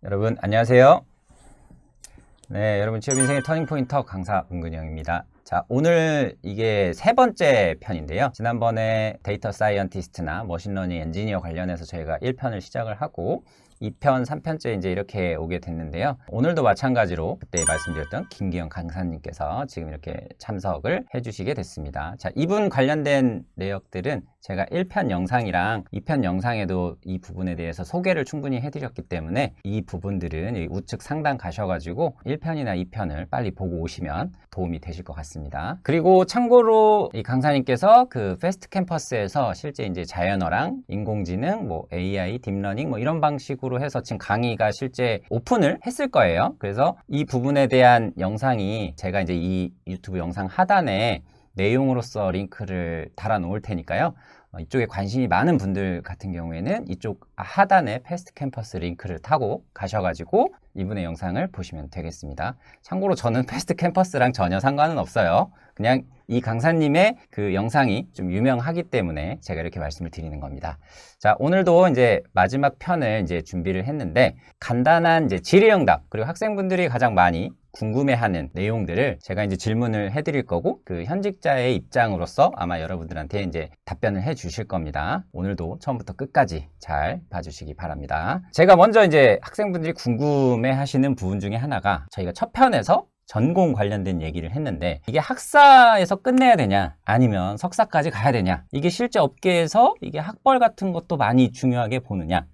여러분 안녕하세요. 네, 여러분 취업 인생의 터닝 포인터 강사 은근히 형입니다. 자, 오늘 이게 세 번째 편인데요. 지난번에 데이터 사이언티스트나 머신러닝 엔지니어 관련해서 저희가 1편을 시작을 하고 2편, 3편째 이제 이렇게 오게 됐는데요. 오늘도 마찬가지로 그때 말씀드렸던 김기영 강사님께서 지금 이렇게 참석을 해주시게 됐습니다. 자, 이분 관련된 내역들은 제가 1편 영상이랑 2편 영상에도 이 부분에 대해서 소개를 충분히 해드렸기 때문에 이 부분들은 우측 상단 가셔가지고 1편이나 2편을 빨리 보고 오시면 도움이 되실 것 같습니다. 그리고 참고로 이 강사님께서 그 패스트 캠퍼스에서 실제 이제 자연어랑 인공지능, 뭐 AI, 딥러닝 뭐 이런 방식으로 해서 지금 강의가 실제 오픈을 했을 거예요. 그래서 이 부분에 대한 영상이 제가 이제 이 유튜브 영상 하단에 내용으로서 링크를 달아 놓을 테니까요. 이쪽에 관심이 많은 분들 같은 경우에는 이쪽 하단에 패스트 캠퍼스 링크를 타고 가셔가지고 이분의 영상을 보시면 되겠습니다. 참고로 저는 패스트 캠퍼스랑 전혀 상관은 없어요. 그냥 이 강사님의 그 영상이 좀 유명하기 때문에 제가 이렇게 말씀을 드리는 겁니다. 자, 오늘도 이제 마지막 편을 이제 준비를 했는데 간단한 이제 질의응답 그리고 학생분들이 가장 많이 궁금해하는 내용들을 제가 이제 질문을 해드릴 거고 그 현직자의 입장으로서 아마 여러분들한테 이제 답변을 해 주실 겁니다. 오늘도 처음부터 끝까지 잘 봐주시기 바랍니다. 제가 먼저 이제 학생분들이 궁금해하시는 부분 중에 하나가 저희가 첫 편에서 전공 관련된 얘기를 했는데 이게 학사에서 끝내야 되냐 아니면 석사까지 가야 되냐 이게 실제 업계에서 이게 학벌 같은 것도 많이 중요하게 보느냐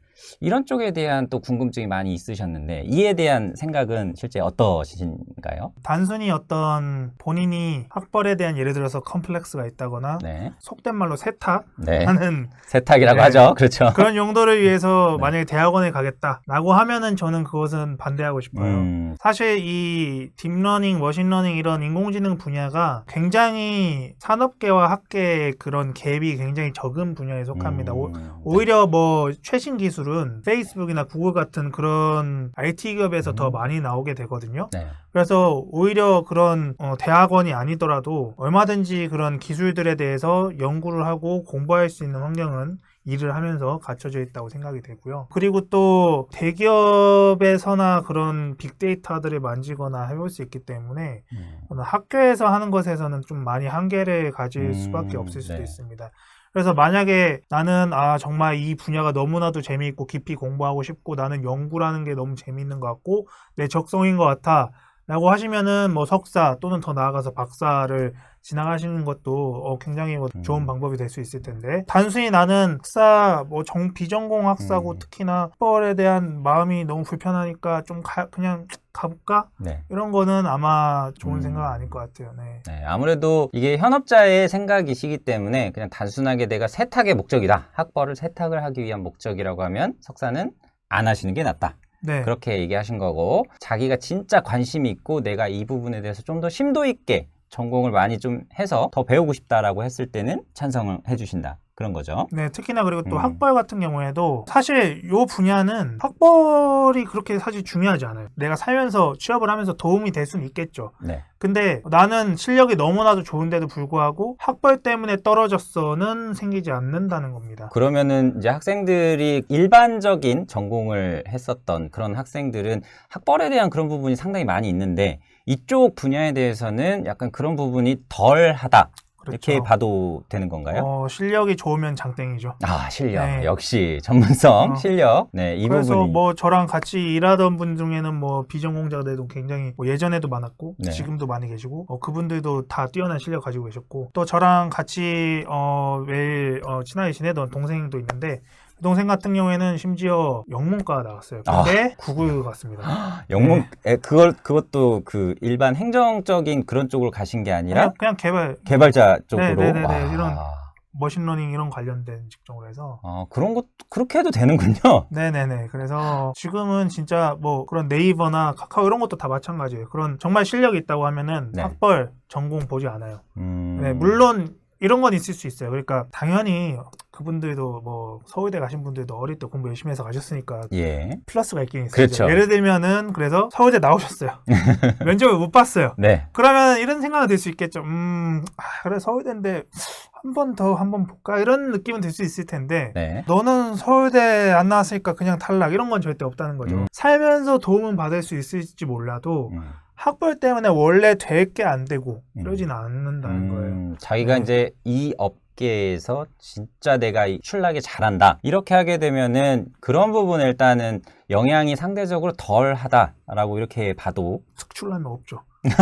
이런 쪽에 대한 또 궁금증이 많이 있으셨는데 이에 대한 생각은 실제 어떠신가요? 단순히 어떤 본인이 학벌에 대한 예를 들어서 컴플렉스가 있다거나 네. 속된 말로 세탁하는 네. 세탁이라고 네. 하죠. 그렇죠. 그런 용도를 위해서 네. 만약에 대학원에 가겠다라고 하면은 저는 그것은 반대하고 싶어요. 사실 이 딥러닝, 머신러닝 이런 인공지능 분야가 굉장히 산업계와 학계의 그런 갭이 굉장히 적은 분야에 속합니다. 오히려 뭐 최신 기술은 페이스북이나 구글 같은 그런 IT 기업에서 더 많이 나오게 되거든요. 네. 그래서 오히려 그런 대학원이 아니더라도 얼마든지 그런 기술들에 대해서 연구를 하고 공부할 수 있는 환경은 일을 하면서 갖춰져 있다고 생각이 되고요. 그리고 또 대기업에서나 그런 빅데이터들을 만지거나 해볼 수 있기 때문에 학교에서 하는 것에서는 좀 많이 한계를 가질 수밖에 없을 수도 네. 있습니다. 그래서 만약에 나는 정말 이 분야가 너무나도 재미있고 깊이 공부하고 싶고 나는 연구라는 게 너무 재미있는 것 같고 내 적성인 것 같아 라고 하시면은 뭐 석사 또는 더 나아가서 박사를 진학하시는 것도 굉장히 좋은 방법이 될 수 있을 텐데 단순히 나는 학사 비전공 학사고 특히나 학벌에 대한 마음이 너무 불편하니까 좀 그냥 가볼까? 네. 이런 거는 아마 좋은 생각은 아닐 것 같아요. 네. 네, 아무래도 이게 현업자의 생각이시기 때문에 그냥 단순하게 내가 세탁의 목적이다. 학벌을 세탁을 하기 위한 목적이라고 하면 석사는 안 하시는 게 낫다. 네. 그렇게 얘기하신 거고 자기가 진짜 관심이 있고 내가 이 부분에 대해서 좀 더 심도 있게 전공을 많이 좀 해서 더 배우고 싶다라고 했을 때는 찬성을 해주신다. 그런 거죠. 네, 특히나 그리고 또 학벌 같은 경우에도 사실 이 분야는 학벌이 그렇게 사실 중요하지 않아요. 내가 살면서 취업을 하면서 도움이 될 수는 있겠죠. 네. 근데 나는 실력이 너무나도 좋은데도 불구하고 학벌 때문에 떨어졌어는 생기지 않는다는 겁니다. 그러면은 이제 학생들이 일반적인 전공을 했었던 그런 학생들은 학벌에 대한 그런 부분이 상당히 많이 있는데 이쪽 분야에 대해서는 약간 그런 부분이 덜하다. 그렇죠. 이렇게 봐도 되는 건가요? 실력이 좋으면 장땡이죠. 실력. 네. 역시 전문성, 실력. 네, 이 그래서 부분이. 뭐 저랑 같이 일하던 분 중에는 뭐 비전공자들도 굉장히 예전에도 많았고 네. 지금도 많이 계시고 그분들도 다 뛰어난 실력 가지고 계셨고 또 저랑 같이 매일 친하게 지내던 동생도 있는데 그 동생 같은 경우에는 심지어 영문과 나왔어요. 근데 구글 갔습니다. 영문, 그것도 그 일반 행정적인 그런 쪽으로 가신 게 아니라 그냥 개발자 쪽으로. 네네네. 이런 머신러닝 이런 관련된 직종으로 해서 그런 것 그렇게 해도 되는군요. 네네네. 그래서 지금은 진짜 뭐 그런 네이버나 카카오 이런 것도 다 마찬가지예요. 그런 정말 실력이 있다고 하면은 네. 학벌, 전공 보지 않아요. 네, 물론 이런 건 있을 수 있어요. 그러니까 당연히 그분들도 뭐 서울대 가신 분들도 어릴 때 공부 열심히 해서 가셨으니까 예. 플러스가 있긴 있어요. 그렇죠. 예를 들면은 그래서 서울대 나오셨어요. 면접을 못 봤어요. 네. 그러면 이런 생각이 들 수 있겠죠. 그래 서울대인데 한 번 볼까? 이런 느낌은 들 수 있을 텐데 네. 너는 서울대 안 나왔으니까 그냥 탈락 이런 건 절대 없다는 거죠. 살면서 도움은 받을 수 있을지 몰라도 학벌 때문에 원래 될 게 안 되고 이러진 않는다는 거예요. 자기가 네. 이제 이 업계에서 진짜 내가 출나게 잘한다 이렇게 하게 되면은 그런 부분에 일단은 영향이 상대적으로 덜 하다라고 이렇게 봐도 특출나면 없죠. 네.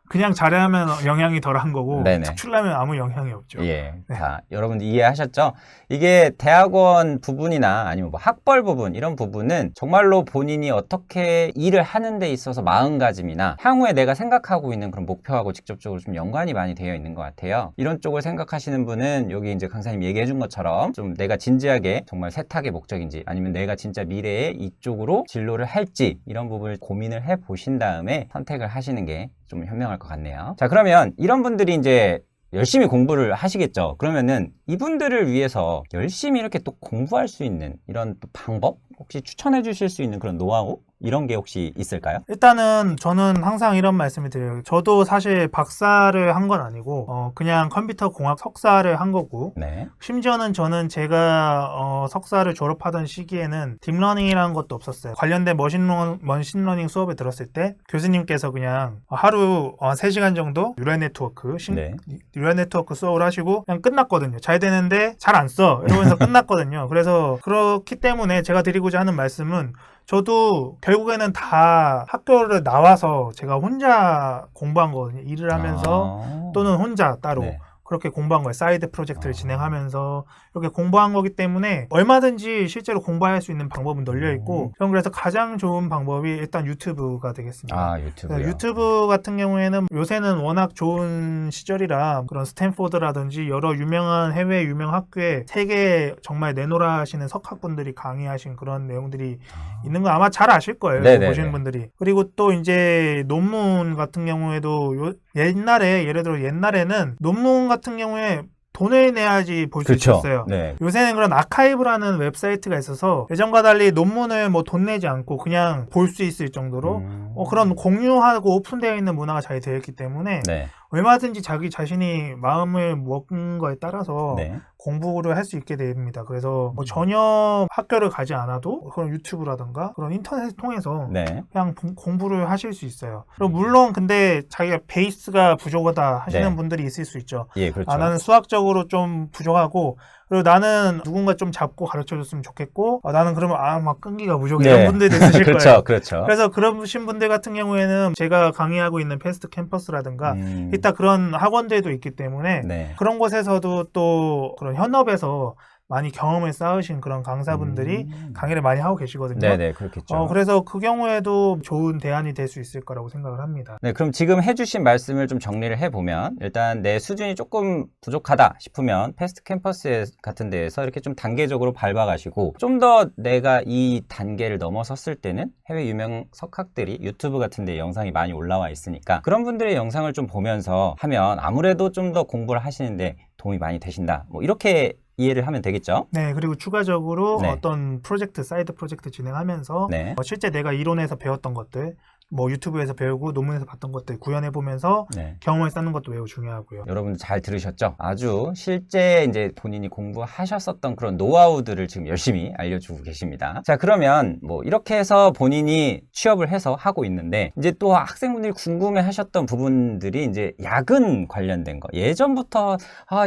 그냥 잘하면 영향이 덜한 거고 네네. 특출나면 아무 영향이 없죠. 예, 네. 자, 여러분들 이해하셨죠? 이게 대학원 부분이나 아니면 뭐 학벌 부분 이런 부분은 정말로 본인이 어떻게 일을 하는 데 있어서 마음가짐이나 향후에 내가 생각하고 있는 그런 목표하고 직접적으로 좀 연관이 많이 되어 있는 것 같아요. 이런 쪽을 생각하시는 분은 여기 이제 강사님 얘기해 준 것처럼 좀 내가 진지하게 정말 세탁의 목적인지 아니면 내가 진짜 미래에 이쪽으로 진로를 할지 이런 부분을 고민을 해 보신 다음에 선택을 하시는 게 좀 현명할 것 같네요. 자, 그러면 이런 분들이 이제 열심히 공부를 하시겠죠. 그러면은 이분들을 위해서 열심히 이렇게 또 공부할 수 있는 이런 또 방법 혹시 추천해 주실 수 있는 그런 노하우 이런 게 혹시 있을까요? 일단은 저는 항상 이런 말씀을 드려요. 저도 사실 박사를 한 건 아니고 그냥 컴퓨터 공학 석사를 한 거고 네. 심지어는 저는 제가 석사를 졸업하던 시기에는 딥러닝이라는 것도 없었어요. 관련된 머신러닝 수업을 들었을 때 교수님께서 그냥 하루 3시간 정도 뉴럴 네트워크 네. 뉴럴 네트워크 수업을 하시고 그냥 끝났거든요. 잘 되는데 잘 안 써 이러면서 끝났거든요. 그래서 그렇기 때문에 제가 드리고자 하는 말씀은 저도 결국에는 다 학교를 나와서 제가 혼자 공부한 거거든요. 일을 하면서 또는 혼자 따로 네. 그렇게 공부한 거예요. 사이드 프로젝트를 진행하면서 이렇게 공부한 거기 때문에 얼마든지 실제로 공부할 수 있는 방법은 널려 있고 저는 그래서 가장 좋은 방법이 일단 유튜브가 되겠습니다. 아, 유튜브요. 유튜브 같은 경우에는 요새는 워낙 좋은 시절이라 그런 스탠포드라든지 여러 유명한 해외 유명 학교에 세계 정말 내노라 하시는 석학분들이 강의하신 그런 내용들이 있는 거 아마 잘 아실 거예요. 네네네. 보시는 분들이. 그리고 또 이제 논문 같은 경우에도 예를 들어 옛날에는 논문 같은 경우에 돈을 내야지 볼 수 그렇죠. 있었어요. 네. 요새는 그런 아카이브라는 웹사이트가 있어서 예전과 달리 논문을 뭐 돈 내지 않고 그냥 볼 수 있을 정도로 그런 공유하고 오픈되어 있는 문화가 잘 되어 있기 때문에 네. 얼마든지 자기 자신이 마음을 먹은 거에 따라서 네. 공부를 할 수 있게 됩니다. 그래서 뭐 전혀 학교를 가지 않아도 그런 유튜브라든가 그런 인터넷을 통해서 네. 그냥 공부를 하실 수 있어요. 그리고 물론 근데 자기가 베이스가 부족하다 하시는 네. 분들이 있을 수 있죠. 예, 그렇죠. 나는 수학적으로 좀 부족하고 그리고 나는 누군가 좀 잡고 가르쳐줬으면 좋겠고 나는 그러면 막 끈기가 부족해 이런 분들도 있으실 그렇죠. 거예요. 그렇죠. 그래서 그러신 분들 같은 경우에는 제가 강의하고 있는 패스트 캠퍼스라든가 이따 그런 학원들도 있기 때문에 네. 그런 곳에서도 또 그런 현업에서 많이 경험을 쌓으신 그런 강사분들이 강의를 많이 하고 계시거든요. 네네, 그렇겠죠. 그래서 그 경우에도 좋은 대안이 될 수 있을 거라고 생각을 합니다. 네, 그럼 지금 해주신 말씀을 좀 정리를 해보면 일단 내 수준이 조금 부족하다 싶으면 패스트 캠퍼스 같은 데에서 이렇게 좀 단계적으로 밟아가시고 좀 더 내가 이 단계를 넘어섰을 때는 해외 유명 석학들이 유튜브 같은 데 영상이 많이 올라와 있으니까 그런 분들의 영상을 좀 보면서 하면 아무래도 좀 더 공부를 하시는데 도움이 많이 되신다. 뭐 이렇게 이해를 하면 되겠죠? 네, 그리고 추가적으로 네. 어떤 프로젝트, 사이드 프로젝트 진행하면서 네. 실제 내가 이론에서 배웠던 것들, 뭐 유튜브에서 배우고 논문에서 봤던 것들 구현해보면서 네. 경험을 쌓는 것도 매우 중요하고요. 여러분들 잘 들으셨죠? 아주 실제 이제 본인이 공부하셨었던 그런 노하우들을 지금 열심히 알려주고 계십니다. 자, 그러면 뭐 이렇게 해서 본인이 취업을 해서 하고 있는데 이제 또 학생분들이 궁금해 하셨던 부분들이 이제 야근 관련된 거. 예전부터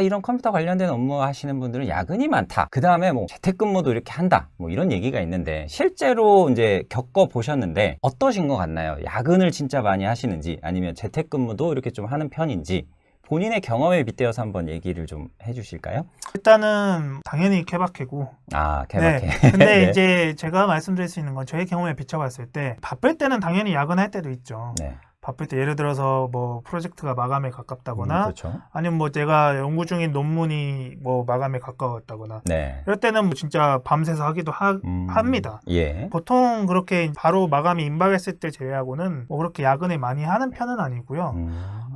이런 컴퓨터 관련된 업무 하시는 분들은 야근이 많다. 그 다음에 뭐 재택근무도 이렇게 한다. 뭐 이런 얘기가 있는데 실제로 이제 겪어보셨는데 어떠신 것 같나요? 야근을 진짜 많이 하시는지 아니면 재택근무도 이렇게 좀 하는 편인지 본인의 경험에 빗대어서 한번 얘기를 좀 해주실까요? 일단은 당연히 케바케고 케바케. 네. 근데 네. 이제 제가 말씀드릴 수 있는 건 저의 경험에 비춰봤을 때 바쁠 때는 당연히 야근할 때도 있죠. 네. 바쁠 때 예를 들어서 뭐 프로젝트가 마감에 가깝다거나 그렇죠. 아니면 뭐 내가 연구 중인 논문이 뭐 마감에 가까웠다거나 네. 이럴 때는 뭐 진짜 밤새서 하기도 합니다. 예. 보통 그렇게 바로 마감이 임박했을 때 제외하고는 뭐 그렇게 야근을 많이 하는 편은 아니고요.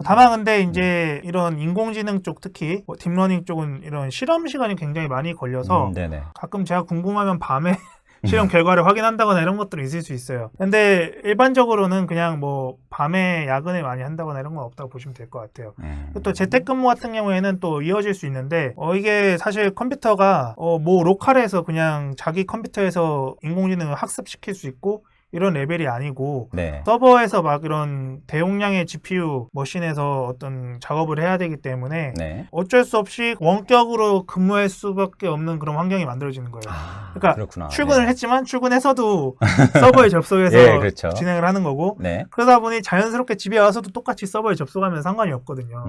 다만 근데 이제 이런 인공지능 쪽 특히 뭐 딥러닝 쪽은 이런 실험 시간이 굉장히 많이 걸려서 네네. 가끔 제가 궁금하면 밤에 실험 결과를 확인한다거나 이런 것들이 있을 수 있어요. 근데 일반적으로는 그냥 뭐 밤에 야근을 많이 한다거나 이런 건 없다고 보시면 될 것 같아요. 또 재택근무 같은 경우에는 또 이어질 수 있는데 이게 사실 컴퓨터가 뭐 로컬에서 그냥 자기 컴퓨터에서 인공지능을 학습시킬 수 있고 이런 레벨이 아니고 네. 서버에서 막 이런 대용량의 GPU 머신에서 어떤 작업을 해야 되기 때문에 네. 어쩔 수 없이 원격으로 근무할 수밖에 없는 그런 환경이 만들어지는 거예요. 그러니까 그렇구나. 출근을 네. 했지만 출근해서도 서버에 접속해서 예, 그렇죠. 진행을 하는 거고 네. 그러다 보니 자연스럽게 집에 와서도 똑같이 서버에 접속하면 상관이 없거든요.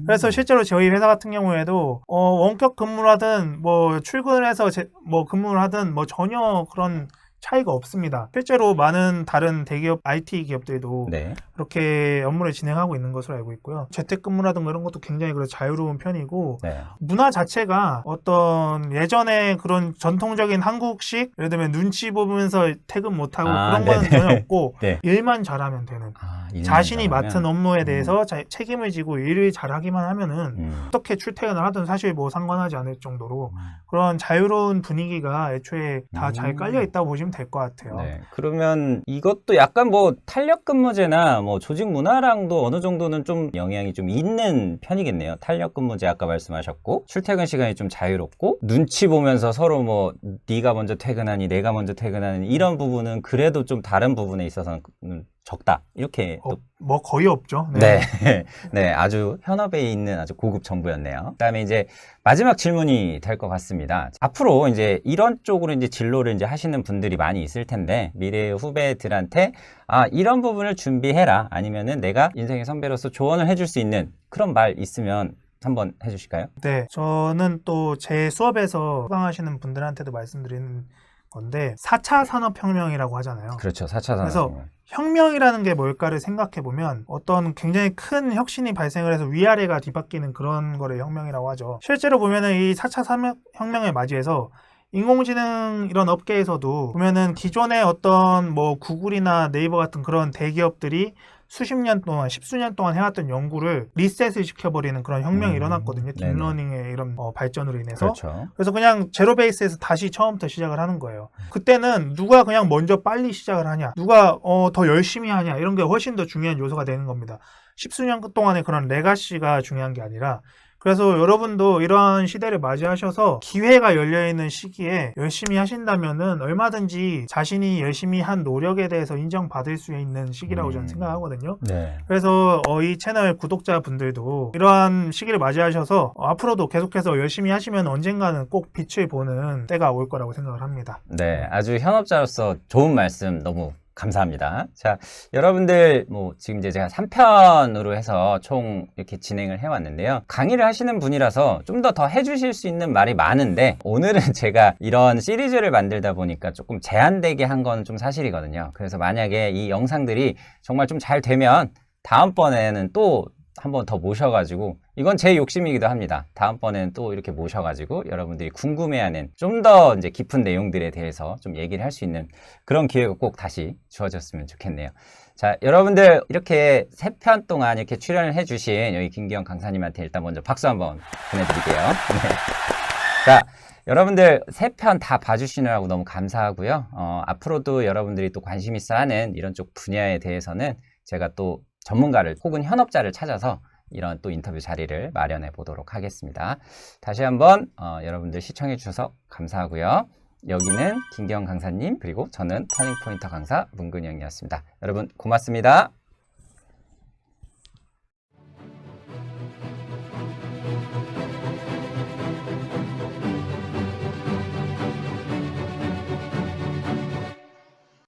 그래서 실제로 저희 회사 같은 경우에도 원격 근무를 하든 뭐 출근을 해서 뭐 근무를 하든 뭐 전혀 그런 차이가 없습니다. 실제로 많은 다른 대기업 IT 기업들도 네. 그렇게 업무를 진행하고 있는 것으로 알고 있고요. 재택근무라든가 이런 것도 굉장히 그래서 자유로운 편이고 네. 문화 자체가 어떤 예전에 그런 전통적인 한국식 예를 들면 눈치 보면서 퇴근 못하고 그런 거는 네네. 전혀 없고 네. 일만 잘하면 되는 일만 자신이 잘하면? 맡은 업무에 대해서 책임을 지고 일을 잘하기만 하면은 어떻게 출퇴근을 하든 사실 뭐 상관하지 않을 정도로 그런 자유로운 분위기가 애초에 다 잘 깔려 있다고 보시면 될 것 같아요. 네. 그러면 이것도 약간 뭐 탄력 근무제나 뭐 조직 문화랑도 어느 정도는 좀 영향이 좀 있는 편이겠네요. 탄력 근무제 아까 말씀하셨고 출퇴근 시간이 좀 자유롭고 눈치 보면서 서로 뭐 네가 먼저 퇴근하니 내가 먼저 퇴근하니 이런 부분은 그래도 좀 다른 부분에 있어서는 적다. 이렇게 또 뭐 거의 없죠. 네. 네, 아주 현업에 있는 아주 고급 정보였네요. 그다음에 이제 마지막 질문이 될 것 같습니다. 앞으로 이제 이런 쪽으로 이제 진로를 이제 하시는 분들이 많이 있을 텐데 미래의 후배들한테 이런 부분을 준비해라. 아니면은 내가 인생의 선배로서 조언을 해줄 수 있는 그런 말 있으면 한번 해주실까요? 네, 저는 또 제 수업에서 수강하시는 분들한테도 말씀드리는 건데 4차 산업혁명이라고 하잖아요. 그렇죠. 4차 그래서 산업혁명. 혁명이라는 게 뭘까를 생각해 보면 어떤 굉장히 큰 혁신이 발생을 해서 위아래가 뒤바뀌는 그런 거를 혁명이라고 하죠. 실제로 보면은 이 4차 산업혁명을 맞이해서 인공지능 이런 업계에서도 보면은 기존의 어떤 뭐 구글이나 네이버 같은 그런 대기업들이 수십 년 동안, 십수년 동안 해왔던 연구를 리셋을 시켜버리는 그런 혁명이 일어났거든요. 네네. 딥러닝의 이런 발전으로 인해서. 그렇죠. 그래서 그냥 제로 베이스에서 다시 처음부터 시작을 하는 거예요. 그때는 누가 그냥 먼저 빨리 시작을 하냐, 누가 더 열심히 하냐 이런 게 훨씬 더 중요한 요소가 되는 겁니다. 십수년 동안의 그런 레가시가 중요한 게 아니라 그래서 여러분도 이러한 시대를 맞이하셔서 기회가 열려있는 시기에 열심히 하신다면은 얼마든지 자신이 열심히 한 노력에 대해서 인정받을 수 있는 시기라고 저는 생각하거든요. 네. 그래서 이 채널 구독자분들도 이러한 시기를 맞이하셔서 앞으로도 계속해서 열심히 하시면 언젠가는 꼭 빛을 보는 때가 올 거라고 생각을 합니다. 네, 아주 현업자로서 좋은 말씀 너무 감사합니다. 자, 여러분들 뭐 지금 이제 제가 3편으로 해서 총 이렇게 진행을 해왔는데요. 강의를 하시는 분이라서 좀 더 해주실 수 있는 말이 많은데 오늘은 제가 이런 시리즈를 만들다 보니까 조금 제한되게 한 건 좀 사실이거든요. 그래서 만약에 이 영상들이 정말 좀 잘 되면 다음번에는 또 한 번 더 모셔가지고 이건 제 욕심이기도 합니다. 다음번에는 또 이렇게 모셔가지고 여러분들이 궁금해하는 좀 더 이제 깊은 내용들에 대해서 좀 얘기를 할 수 있는 그런 기회가 꼭 다시 주어졌으면 좋겠네요. 자, 여러분들 이렇게 3편 동안 이렇게 출연을 해주신 여기 김기영 강사님한테 일단 먼저 박수 한번 보내드릴게요. 네. 자, 여러분들 3편 다 봐주시느라고 너무 감사하고요. 앞으로도 여러분들이 또 관심 있어 하는 이런 쪽 분야에 대해서는 제가 또 전문가를 혹은 현업자를 찾아서 이런 또 인터뷰 자리를 마련해 보도록 하겠습니다. 다시 한번 여러분들 시청해 주셔서 감사하고요. 여기는 김기영 강사님 그리고 저는 터닝포인터 강사 문근영이었습니다. 여러분 고맙습니다.